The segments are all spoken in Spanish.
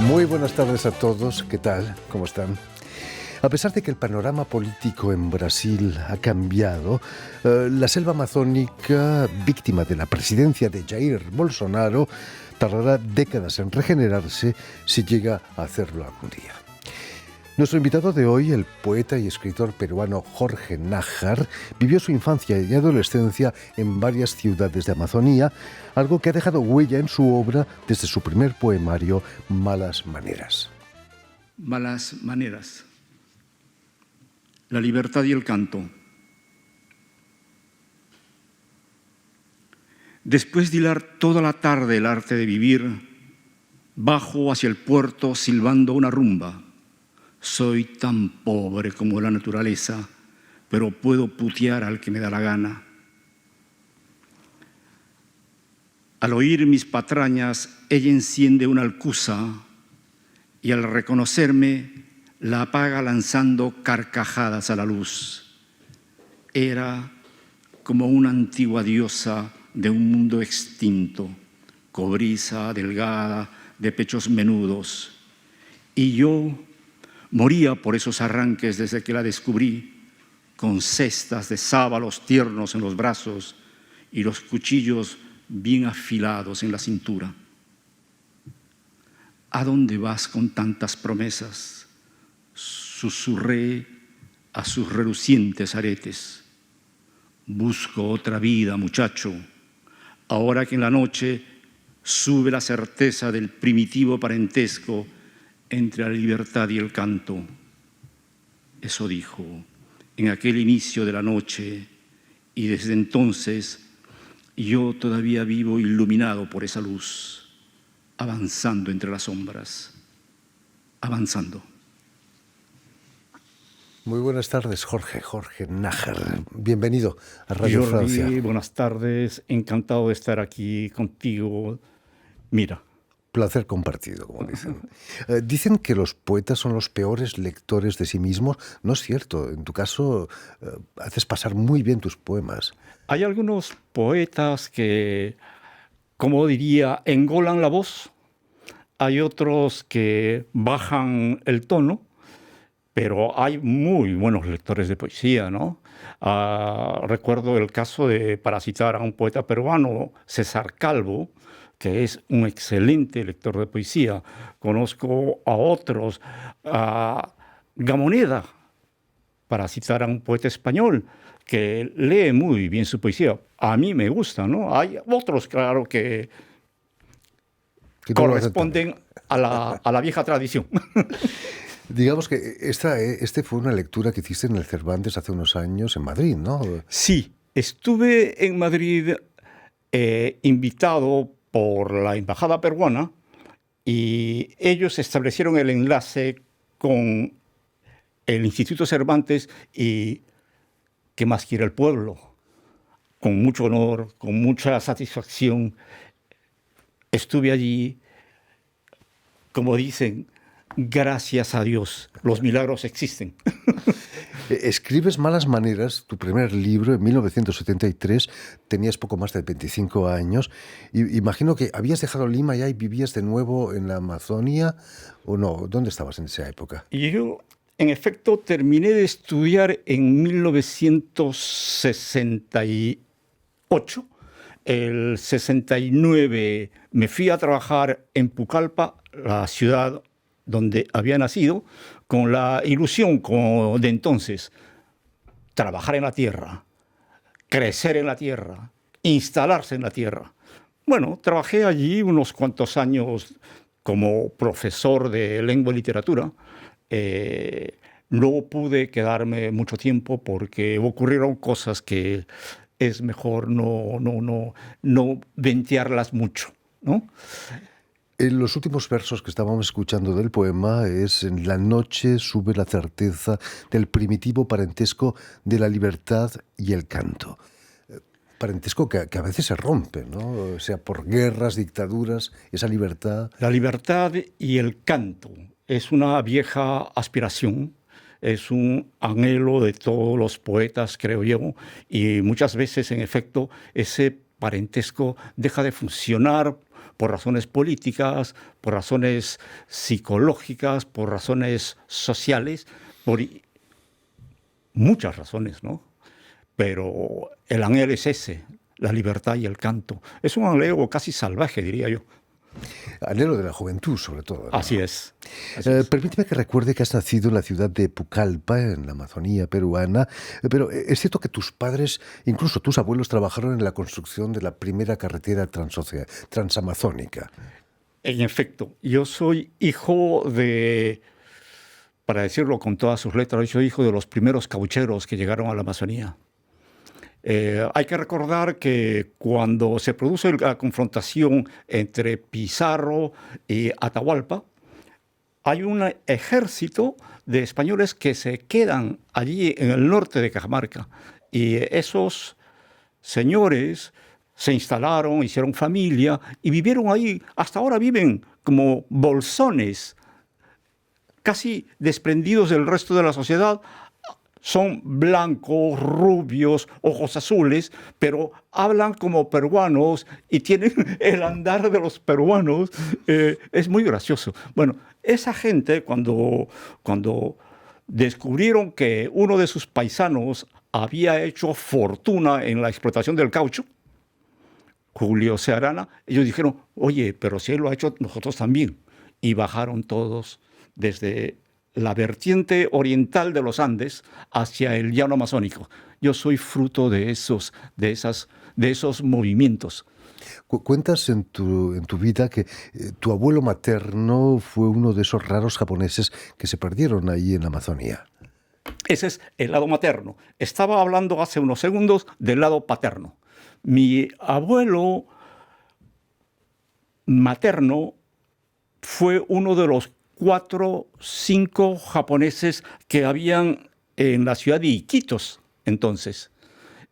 Muy buenas tardes a todos. ¿Qué tal? ¿Cómo están? A pesar de que el panorama político en Brasil ha cambiado, la selva amazónica, víctima de la presidencia de Jair Bolsonaro, tardará décadas en regenerarse si llega a hacerlo algún día. Nuestro invitado de hoy, el poeta y escritor peruano Jorge Nájar, vivió su infancia y adolescencia en varias ciudades de Amazonía, algo que ha dejado huella en su obra desde su primer poemario, Malas Maneras. Malas Maneras. La libertad y el canto. Después de hilar toda la tarde el arte de vivir, bajo hacia el puerto silbando una rumba. Soy tan pobre como la naturaleza, pero puedo putear al que me da la gana. Al oír mis patrañas, ella enciende una alcuza y al reconocerme, la apaga lanzando carcajadas a la luz. Era como una antigua diosa de un mundo extinto, cobriza, delgada, de pechos menudos. Y yo moría por esos arranques desde que la descubrí, con cestas de sábalos tiernos en los brazos y los cuchillos bien afilados en la cintura. ¿A dónde vas con tantas promesas? Susurré a sus relucientes aretes. Busco otra vida, muchacho, ahora que en la noche sube la certeza del primitivo parentesco entre la libertad y el canto. Eso dijo en aquel inicio de la noche, y desde entonces yo todavía vivo iluminado por esa luz, avanzando entre las sombras, avanzando. Muy buenas tardes, Jorge Nájar. Bienvenido a Radio Francia. Buenas tardes, encantado de estar aquí contigo. Mira. Placer compartido, como dicen. Dicen que los poetas son los peores lectores de sí mismos. No es cierto. En tu caso, haces pasar muy bien tus poemas. Hay algunos poetas que, como diría, engolan la voz. Hay otros que bajan el tono. Pero hay muy buenos lectores de poesía, ¿no? Recuerdo el caso de, para citar a un poeta peruano, César Calvo, que es un excelente lector de poesía. Conozco a otros, a Gamoneda, para citar a un poeta español, que lee muy bien su poesía. A mí me gusta, ¿no? Hay otros, claro, que corresponden a la vieja tradición. Digamos que este fue una lectura que hiciste en el Cervantes hace unos años en Madrid, ¿no? Sí, estuve en Madrid invitado por la embajada peruana y ellos establecieron el enlace con el Instituto Cervantes y ¿qué más quiere el pueblo? Con mucho honor, con mucha satisfacción. Estuve allí, como dicen, gracias a Dios, los milagros existen. Escribes Malas Maneras, tu primer libro, en 1973. Tenías poco más de 25 años. Imagino que habías dejado Lima ya y vivías de nuevo en la Amazonia, ¿o no? ¿Dónde estabas en esa época? Y yo, en efecto, terminé de estudiar en 1968. El 69 me fui a trabajar en Pucallpa, la ciudad donde había nacido, con la ilusión de entonces, trabajar en la tierra, crecer en la tierra, instalarse en la tierra. Bueno, trabajé allí unos cuantos años como profesor de lengua y literatura. No pude quedarme mucho tiempo porque ocurrieron cosas que es mejor no ventearlas mucho, ¿no? En los últimos versos que estábamos escuchando del poema es: en la noche sube la certeza del primitivo parentesco de la libertad y el canto. Parentesco que a veces se rompe, ¿no? O sea, por guerras, dictaduras, esa libertad. La libertad y el canto es una vieja aspiración, es un anhelo de todos los poetas, creo yo, y muchas veces, en efecto, ese parentesco deja de funcionar por razones políticas, por razones psicológicas, por razones sociales, por muchas razones, ¿no? Pero el anhelo es ese, la libertad y el canto. Es un anhelo casi salvaje, diría yo. Anhelo de la juventud, sobre todo, ¿no? Así es. Así es. Permíteme que recuerde que has nacido en la ciudad de Pucallpa, en la Amazonía peruana, pero es cierto que tus padres, incluso tus abuelos, trabajaron en la construcción de la primera carretera transamazónica. En efecto, yo soy hijo de, para decirlo con todas sus letras, yo soy hijo de los primeros caucheros que llegaron a la Amazonía. Hay que recordar que cuando se produce la confrontación entre Pizarro y Atahualpa, hay un ejército de españoles que se quedan allí en el norte de Cajamarca. Y esos señores se instalaron, hicieron familia y vivieron ahí. Hasta ahora viven como bolsones, casi desprendidos del resto de la sociedad. Son blancos, rubios, ojos azules, pero hablan como peruanos y tienen el andar de los peruanos. Es muy gracioso. Bueno, esa gente, cuando descubrieron que uno de sus paisanos había hecho fortuna en la explotación del caucho, Julio C. Arana, ellos dijeron, oye, pero si él lo ha hecho, nosotros también. Y bajaron todos desde la vertiente oriental de los Andes hacia el llano amazónico. Yo soy fruto de esos movimientos. Cuentas en tu vida que tu abuelo materno fue uno de esos raros japoneses que se perdieron ahí en la Amazonía. Ese es el lado materno. Estaba hablando hace unos segundos del lado paterno. Mi abuelo materno fue uno de los 4, 5 japoneses que habían en la ciudad de Iquitos entonces.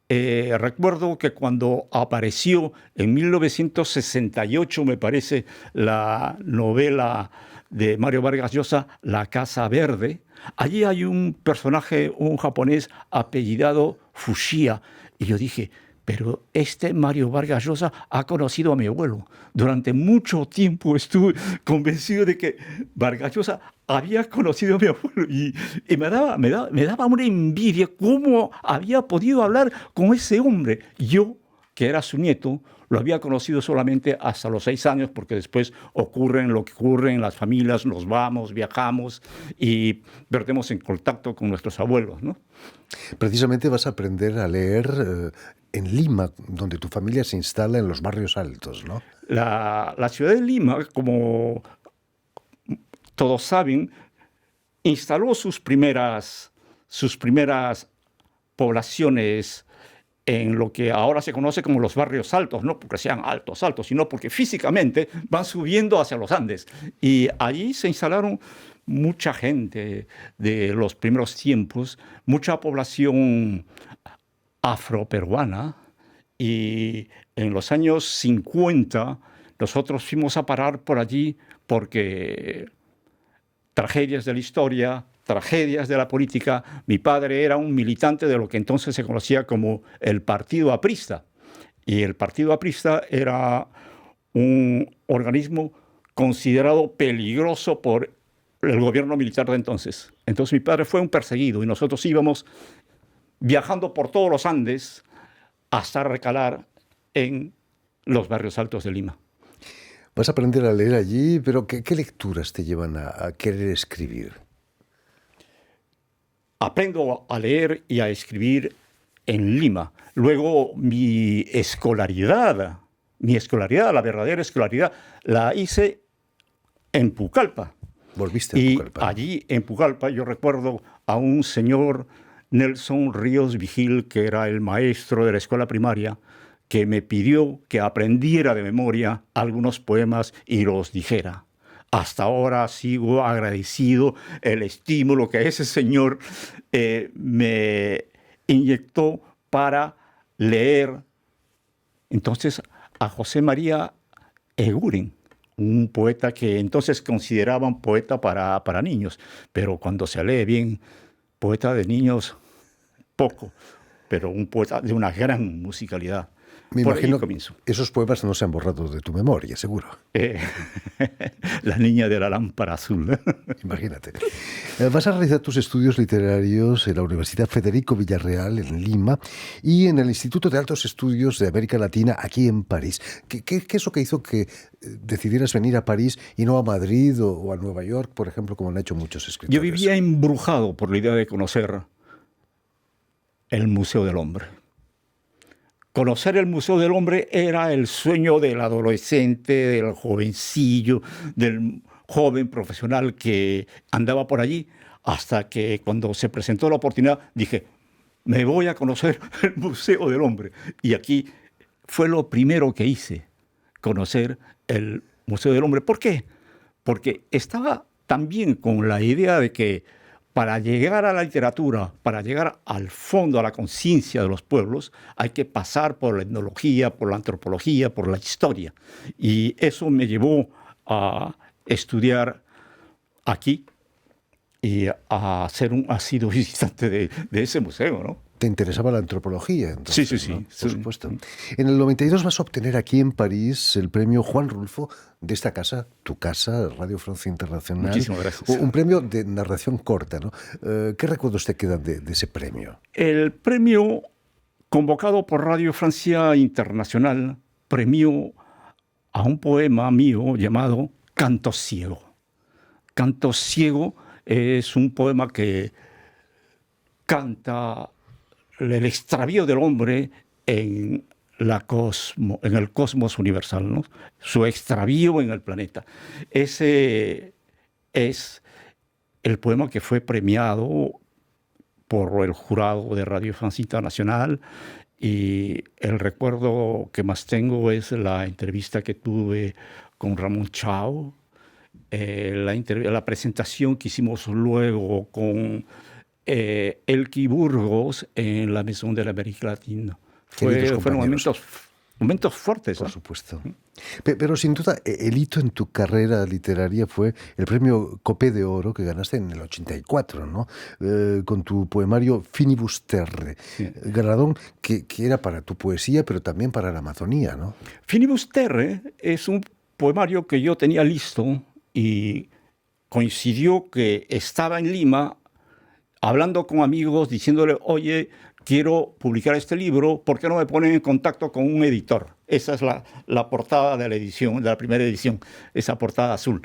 Recuerdo que cuando apareció en 1968, me parece, la novela de Mario Vargas Llosa, La Casa Verde, allí hay un personaje, un japonés apellidado Fushia, y yo dije, pero este Mario Vargas Llosa ha conocido a mi abuelo. Durante mucho tiempo estuve convencido de que Vargas Llosa había conocido a mi abuelo y me daba una envidia cómo había podido hablar con ese hombre. Yo, que era su nieto, lo había conocido solamente hasta los 6 años, porque después ocurre lo que ocurre en las familias, nos vamos, viajamos y perdemos en contacto con nuestros abuelos, ¿no? Precisamente vas a aprender a leer en Lima, donde tu familia se instala en los barrios altos, ¿no? La ciudad de Lima, como todos saben, instaló sus primeras poblaciones en lo que ahora se conoce como los barrios altos, no porque sean altos, sino porque físicamente van subiendo hacia los Andes. Y allí se instalaron mucha gente de los primeros tiempos, mucha población afroperuana, y en los años 50 nosotros fuimos a parar por allí porque tragedias de la historia, tragedias de la política. Mi padre era un militante de lo que entonces se conocía como el Partido Aprista. Y el Partido Aprista era un organismo considerado peligroso por el gobierno militar de entonces. Entonces mi padre fue un perseguido y nosotros íbamos viajando por todos los Andes hasta recalar en los barrios altos de Lima. Vas a aprender a leer allí, pero ¿qué lecturas te llevan a querer escribir? Aprendo a leer y a escribir en Lima. Luego mi escolaridad, la verdadera escolaridad, la hice en Pucallpa. Volviste a Pucallpa. Y allí en Pucallpa yo recuerdo a un señor, Nelson Ríos Vigil, que era el maestro de la escuela primaria, que me pidió que aprendiera de memoria algunos poemas y los dijera. Hasta ahora sigo agradecido el estímulo que ese señor me inyectó para leer. Entonces, a José María Eguren, un poeta que entonces consideraban poeta para niños, pero cuando se lee bien, poeta de niños, poco, pero un poeta de una gran musicalidad. Me Por ahí imagino comienzo. esos poemas no se han borrado de tu memoria, seguro. Eh, La niña de la lámpara azul. Imagínate. Vas a realizar tus estudios literarios en la Universidad Federico Villarreal, en Lima, y en el Instituto de Altos Estudios de América Latina, aquí en París. ¿Qué es lo que hizo que decidieras venir a París y no a Madrid o a Nueva York, por ejemplo, como han hecho muchos escritores? Yo vivía embrujado por la idea de conocer el Museo del Hombre. Conocer el Museo del Hombre era el sueño del adolescente, del jovencillo, del joven profesional que andaba por allí, hasta que cuando se presentó la oportunidad dije, me voy a conocer el Museo del Hombre. Y aquí fue lo primero que hice, conocer el Museo del Hombre. ¿Por qué? Porque estaba también con la idea de que para llegar a la literatura, para llegar al fondo, a la conciencia de los pueblos, hay que pasar por la etnología, por la antropología, por la historia. Y eso me llevó a estudiar aquí y a ser un asiduo visitante de ese museo, ¿no? Te interesaba la antropología, entonces, Sí. ¿no? Por supuesto. En el 92 vas a obtener aquí en París el premio Juan Rulfo de esta casa, tu casa, Radio Francia Internacional. Muchísimas gracias. Un premio de narración corta, ¿no? ¿Qué recuerdos te quedan de ese premio? El premio convocado por Radio Francia Internacional premió a un poema mío llamado Canto Ciego. Canto Ciego es un poema que canta el extravío del hombre en el cosmos universal, ¿no? Su extravío en el planeta. Ese es el poema que fue premiado por el jurado de Radio France Internacional, y el recuerdo que más tengo es la entrevista que tuve con Ramón Chao, la presentación que hicimos luego con Elki Burgos en la Maison de la América Latina. Fueron momentos fuertes. Por ¿no? supuesto. Pero sin duda, el hito en tu carrera literaria fue el premio Copé de Oro que ganaste en el 84, ¿no? Con tu poemario Finibus Terre. Sí. Galardón que era para tu poesía, pero también para la Amazonía, ¿no? Finibus Terre es un poemario que yo tenía listo y coincidió que estaba en Lima hablando con amigos, diciéndole, oye, quiero publicar este libro, ¿por qué no me ponen en contacto con un editor? Esa es la portada de la edición, de la primera edición, esa portada azul.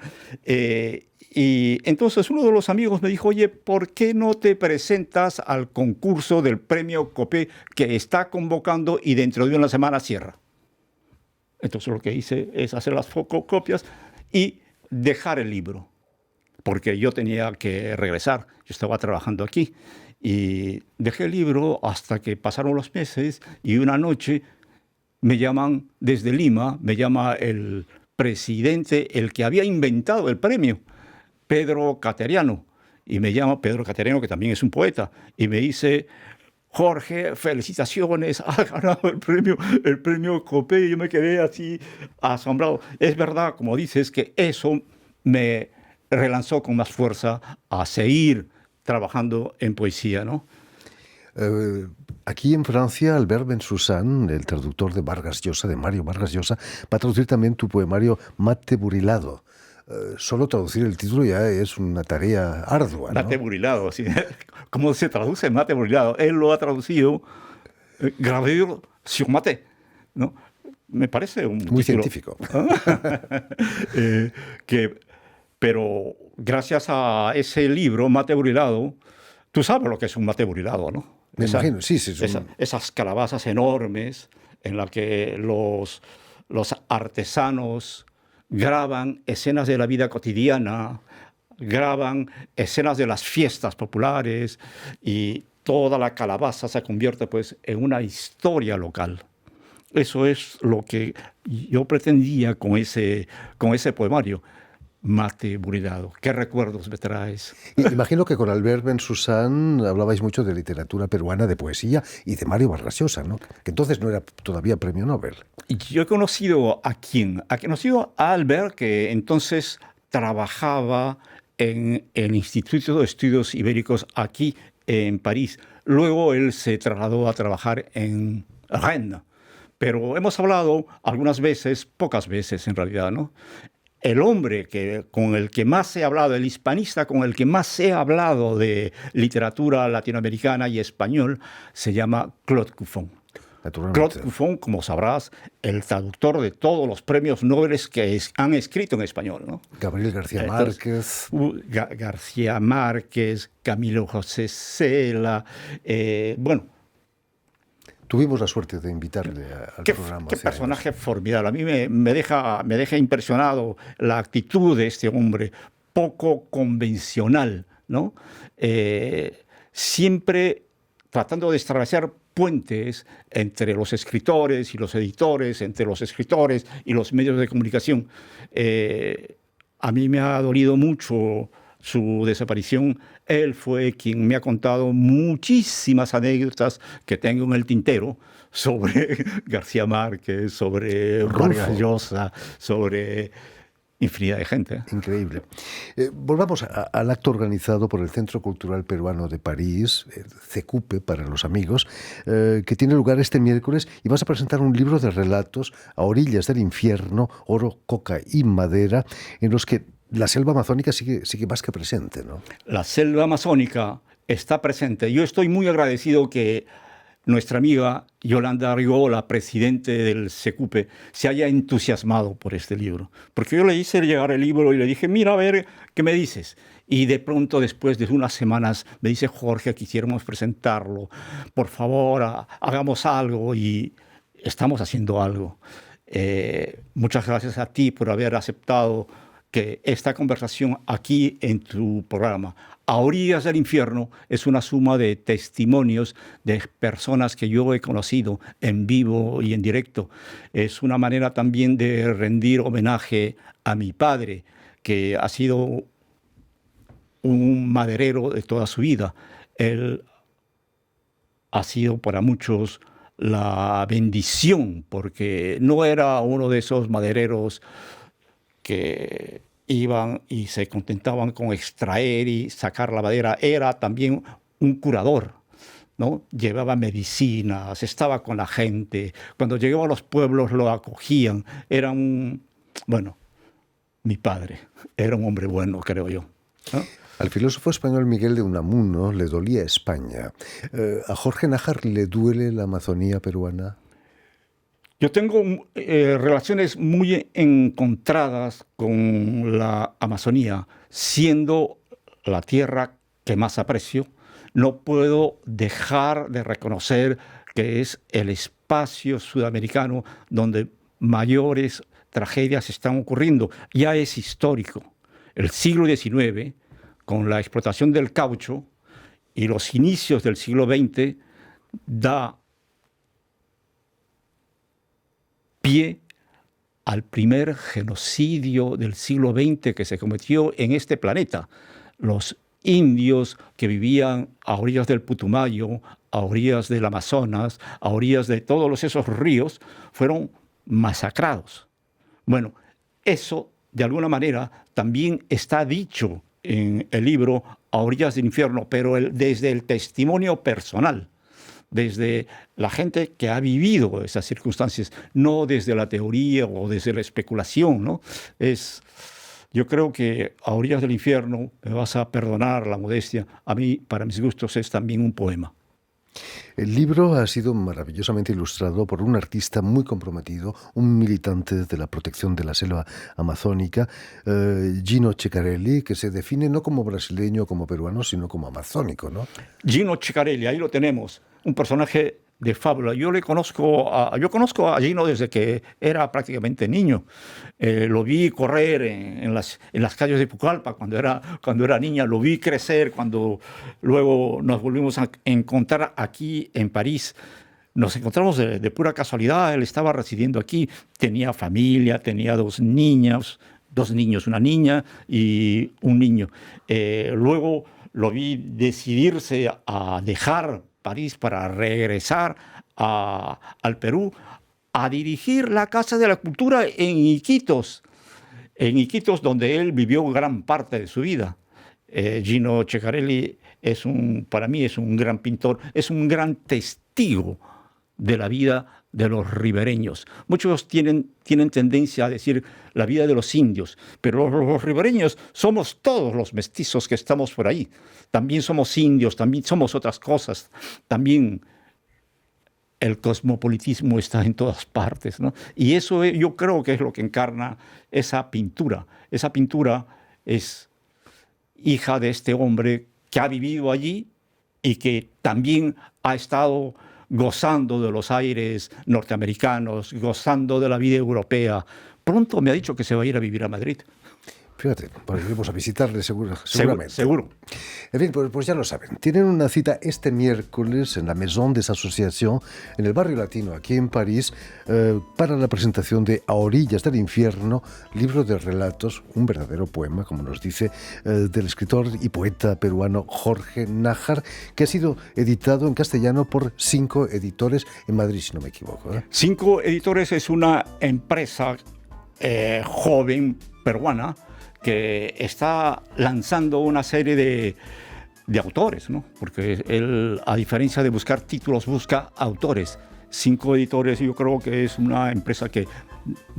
Y entonces uno de los amigos me dijo, oye, ¿por qué no te presentas al concurso del premio Copé que está convocando y dentro de una semana cierra? Entonces lo que hice es hacer las fotocopias y dejar el libro, porque yo tenía que regresar, yo estaba trabajando aquí. Y dejé el libro hasta que pasaron los meses y una noche me llaman desde Lima, me llama el presidente, el que había inventado el premio, Pedro Cateriano. Y me llama Pedro Cateriano, que también es un poeta, y me dice, Jorge, felicitaciones, has ganado el premio Copé. Y yo me quedé así asombrado. Es verdad, como dices, que eso me relanzó con más fuerza a seguir trabajando en poesía, ¿no? Aquí en Francia, Albert Bensoussan, el traductor de Vargas Llosa, de Mario Vargas Llosa, va a traducir también tu poemario Mate Burilado. Solo traducir el título ya es una tarea ardua, ¿no? Mate burilado, sí. ¿Cómo se traduce mate burilado? Él lo ha traducido gravure sur mate, ¿no? Me parece un muy título científico. Pero gracias a ese libro, Mate Burilado, tú sabes lo que es un mate burilado, ¿no? Me imagino, sí. Esas calabazas enormes en las que los artesanos graban escenas de la vida cotidiana, graban escenas de las fiestas populares, y toda la calabaza se convierte pues en una historia local. Eso es lo que yo pretendía con ese poemario. Mate burilado. ¿Qué recuerdos me traes? Imagino que con Albert Bensoussan hablabais mucho de literatura peruana, de poesía y de Mario Vargas Llosa, ¿no? Que entonces no era todavía premio Nobel. Yo he conocido a quién. He conocido a Albert, que entonces trabajaba en el Instituto de Estudios Ibéricos aquí en París. Luego él se trasladó a trabajar en Rennes, pero hemos hablado algunas veces, pocas veces en realidad, ¿no? El hombre con el que más he hablado, el hispanista con el que más he hablado de literatura latinoamericana y español, se llama Claude Cuffon. Claude Cuffon, como sabrás, el traductor de todos los premios Nobel que han escrito en español, ¿no? Gabriel García Márquez. García Márquez, Camilo José Cela, bueno. Tuvimos la suerte de invitarle al programa. Qué personaje formidable. A mí me deja impresionado la actitud de este hombre, poco convencional, ¿no? Siempre tratando de establecer puentes entre los escritores y los editores, entre los escritores y los medios de comunicación. A mí me ha dolido mucho su desaparición. Él fue quien me ha contado muchísimas anécdotas que tengo en el tintero sobre García Márquez, sobre Vargas Llosa, sobre infinidad de gente. Increíble. Volvamos al acto organizado por el Centro Cultural Peruano de París, el CECUPE para los amigos, que tiene lugar este miércoles, y vas a presentar un libro de relatos a orillas del infierno, oro, coca y madera, en los que la selva amazónica sigue más que presente, ¿no? La selva amazónica está presente. Yo estoy muy agradecido que nuestra amiga Yolanda Arriola, presidente del CECUPE, se haya entusiasmado por este libro. Porque yo le hice llegar el libro y le dije, mira, a ver, ¿qué me dices? Y de pronto, después de unas semanas, me dice, Jorge, quisiéramos presentarlo. Por favor, hagamos algo. Y estamos haciendo algo. Muchas gracias a ti por haber aceptado que esta conversación aquí en tu programa, A Orillas del Infierno, es una suma de testimonios de personas que yo he conocido en vivo y en directo. Es una manera también de rendir homenaje a mi padre, que ha sido un maderero de toda su vida. Él ha sido para muchos la bendición, porque no era uno de esos madereros que iban y se contentaban con extraer y sacar la madera. Era también un curador, ¿no? Llevaba medicinas, estaba con la gente. Cuando llegaba a los pueblos lo acogían. Era bueno, mi padre era un hombre bueno, creo yo, ¿no? Al filósofo español Miguel de Unamuno le dolía España. ¿A Jorge Nájar le duele la Amazonía peruana? Yo tengo relaciones muy encontradas con la Amazonía, siendo la tierra que más aprecio. No puedo dejar de reconocer que es el espacio sudamericano donde mayores tragedias están ocurriendo. Ya es histórico. El siglo XIX, con la explotación del caucho, y los inicios del siglo XX, da pie al primer genocidio del siglo XX que se cometió en este planeta. Los indios que vivían a orillas del Putumayo, a orillas del Amazonas, a orillas de todos esos ríos, fueron masacrados. Bueno, eso de alguna manera también está dicho en el libro A Orillas del Infierno, pero desde el testimonio personal, desde la gente que ha vivido esas circunstancias, no desde la teoría o desde la especulación, ¿no? Yo creo que A Orillas del Infierno, me vas a perdonar la modestia, a mí, para mis gustos, es también un poema. El libro ha sido maravillosamente ilustrado por un artista muy comprometido, un militante de la protección de la selva amazónica, Gino Ceccarelli, que se define no como brasileño o como peruano, sino como amazónico, ¿no? Gino Ceccarelli, ahí lo tenemos, un personaje de fábula. Yo conozco a Gino desde que era prácticamente niño. Lo vi correr en las calles de Pucallpa cuando era niña. Lo vi crecer cuando luego nos volvimos a encontrar aquí en París. Nos encontramos de pura casualidad. Él estaba residiendo aquí. Tenía familia, tenía dos niños, una niña y un niño. Luego lo vi decidirse a dejar París para regresar al Perú a dirigir la Casa de la Cultura en Iquitos, donde él vivió gran parte de su vida. Gino Ceccarelli para mí es un gran pintor, es un gran testigo de la vida de los ribereños. Muchos tienen tendencia a decir la vida de los indios, pero los ribereños somos todos los mestizos que estamos por ahí. También somos indios, también somos otras cosas. También el cosmopolitismo está en todas partes, ¿no? Y eso yo creo que es lo que encarna esa pintura. Esa pintura es hija de este hombre que ha vivido allí y que también ha estado gozando de los aires norteamericanos, gozando de la vida europea. Pronto me ha dicho que se va a ir a vivir a Madrid. Fíjate, pues iremos a visitarle seguramente. Seguro. En fin, pues ya lo saben. Tienen una cita este miércoles en la Maison des Associations, en el barrio latino, aquí en París, para la presentación de A orillas del infierno, libro de relatos, un verdadero poema, como nos dice, del escritor y poeta peruano Jorge Nájar, que ha sido editado en castellano por 5 editores en Madrid, si no me equivoco. 5 editores es una empresa joven peruana que está lanzando una serie de autores, ¿no? Porque él, a diferencia de buscar títulos, busca autores. 5 editores, yo creo que es una empresa que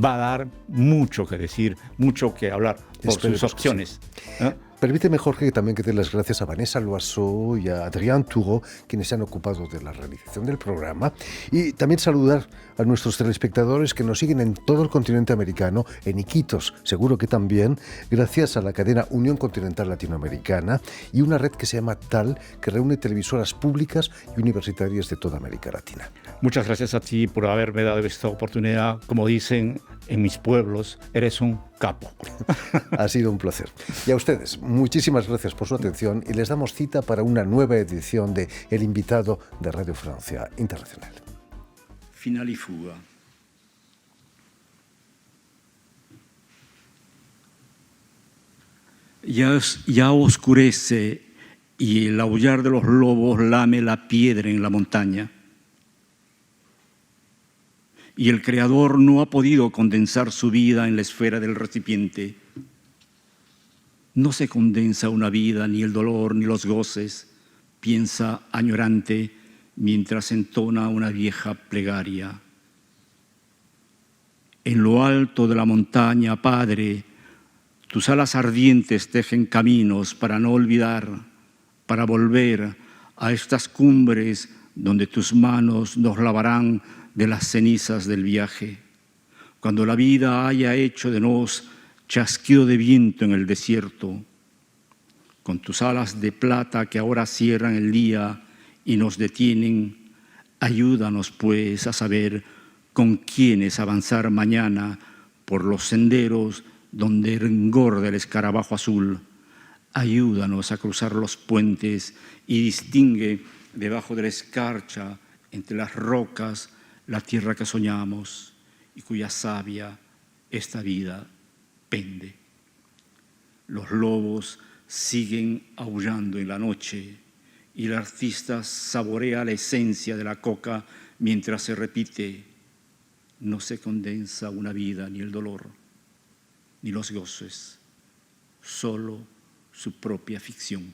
va a dar mucho que decir, mucho que hablar por sus opciones. Sí. Permíteme, Jorge, también que dé las gracias a Vanessa Loiseau y a Adrián Toureau, quienes se han ocupado de la realización del programa, y también saludar a nuestros telespectadores que nos siguen en todo el continente americano, en Iquitos, seguro que también, gracias a la cadena Unión Continental Latinoamericana y una red que se llama TAL, que reúne televisoras públicas y universitarias de toda América Latina. Muchas gracias a ti por haberme dado esta oportunidad. Como dicen en mis pueblos, eres un capo. Ha sido un placer. Y a ustedes, muchísimas gracias por su atención y les damos cita para una nueva edición de El Invitado de Radio Francia Internacional. Final y fuga. Ya oscurece y el aullar de los lobos lame la piedra en la montaña. Y el Creador no ha podido condensar su vida en la esfera del recipiente. No se condensa una vida, ni el dolor, ni los goces, piensa añorante mientras entona una vieja plegaria. En lo alto de la montaña, Padre, tus alas ardientes tejen caminos para no olvidar, para volver a estas cumbres donde tus manos nos lavarán de las cenizas del viaje. Cuando la vida haya hecho de nos chasquido de viento en el desierto, con tus alas de plata que ahora cierran el día y nos detienen, ayúdanos pues a saber con quiénes avanzar mañana por los senderos donde engorda el escarabajo azul. Ayúdanos a cruzar los puentes y distingue debajo de la escarcha, entre las rocas, la tierra que soñamos y cuya savia esta vida pende. Los lobos siguen aullando en la noche y el artista saborea la esencia de la coca mientras se repite: no se condensa una vida, ni el dolor, ni los goces, solo su propia ficción.